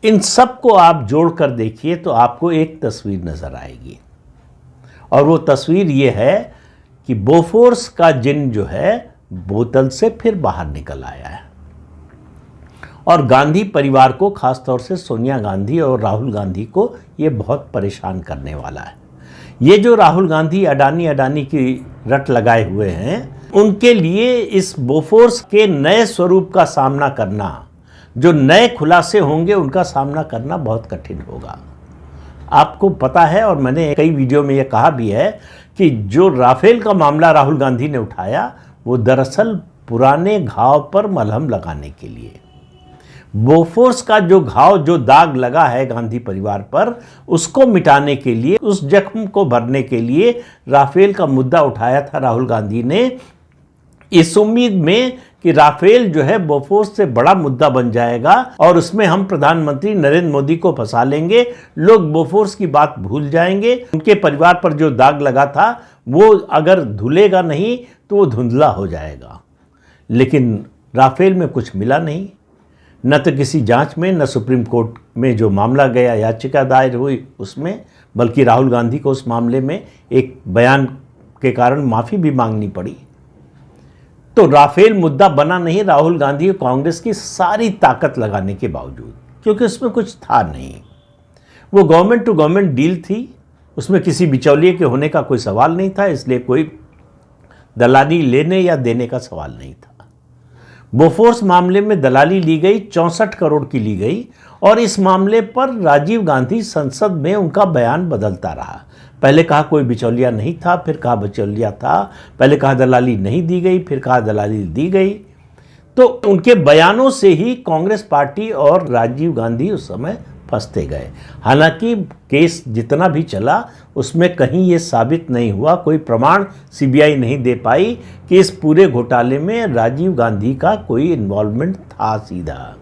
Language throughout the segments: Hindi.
इन सब को आप जोड़कर देखिए तो आपको एक तस्वीर नज़र आएगी, और वो तस्वीर ये है कि बोफोर्स का जिन जो है बोतल से फिर बाहर निकल आया है, और गांधी परिवार को, खासतौर से सोनिया गांधी और राहुल गांधी को ये बहुत परेशान करने वाला है। ये जो राहुल गांधी अडानी की रट लगाए हुए हैं, उनके लिए इस बोफोर्स के नए स्वरूप का सामना करना, जो नए खुलासे होंगे उनका सामना करना बहुत कठिन होगा। आपको पता है, और मैंने कई वीडियो में ये कहा भी है, कि जो राफेल का मामला राहुल गांधी ने उठाया वो दरअसल पुराने घाव पर मलहम लगाने के लिए, बोफोर्स का जो घाव, जो दाग लगा है गांधी परिवार पर, उसको मिटाने के लिए, उस जख्म को भरने के लिए राफेल का मुद्दा उठाया था राहुल गांधी ने, इस उम्मीद में कि राफेल जो है बोफोर्स से बड़ा मुद्दा बन जाएगा और उसमें हम प्रधानमंत्री नरेंद्र मोदी को फंसा लेंगे, लोग बोफोर्स की बात भूल जाएंगे, उनके परिवार पर जो दाग लगा था वो अगर धुलेगा नहीं तो वो धुंधला हो जाएगा। लेकिन राफेल में कुछ मिला नहीं, न तो किसी जांच में, न सुप्रीम कोर्ट में जो मामला गया, याचिका दायर हुई उसमें, बल्कि राहुल गांधी को उस मामले में एक बयान के कारण माफ़ी भी मांगनी पड़ी। तो राफेल मुद्दा बना नहीं, राहुल गांधी और कांग्रेस की सारी ताकत लगाने के बावजूद, क्योंकि उसमें कुछ था नहीं। वो गवर्नमेंट टू गवर्नमेंट डील थी, उसमें किसी बिचौलिए के होने का कोई सवाल नहीं था, इसलिए कोई दलाली लेने या देने का सवाल नहीं था। बोफोर्स मामले में दलाली ली गई, 64 करोड़ की ली गई, और इस मामले पर राजीव गांधी संसद में उनका बयान बदलता रहा। पहले कहा कोई बिचौलिया नहीं था, फिर कहा बिचौलिया था, पहले कहा दलाली नहीं दी गई, फिर कहा दलाली दी गई। तो उनके बयानों से ही कांग्रेस पार्टी और राजीव गांधी उस समय फंसते गए। हालांकि केस जितना भी चला उसमें कहीं ये साबित नहीं हुआ, कोई प्रमाण सीबीआई नहीं दे पाई कि इस पूरे घोटाले में राजीव गांधी का कोई इन्वॉल्वमेंट था सीधा,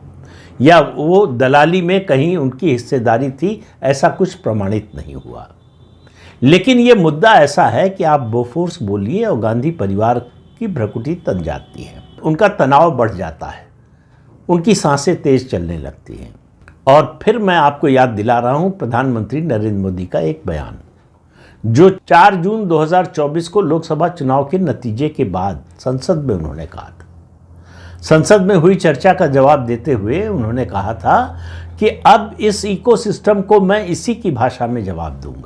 या वो दलाली में कहीं उनकी हिस्सेदारी थी, ऐसा कुछ प्रमाणित नहीं हुआ। लेकिन ये मुद्दा ऐसा है कि आप बोफोर्स बोलिए और गांधी परिवार की भ्रकुटी तन जाती है, उनका तनाव बढ़ जाता है, उनकी सांसें तेज चलने लगती हैं। और फिर मैं आपको याद दिला रहा हूं प्रधानमंत्री नरेंद्र मोदी का एक बयान, जो 4 जून 2024 को लोकसभा चुनाव के नतीजे के बाद संसद में उन्होंने कहा था। संसद में हुई चर्चा का जवाब देते हुए उन्होंने कहा था कि अब इस इकोसिस्टम को मैं इसी की भाषा में जवाब दूंगा।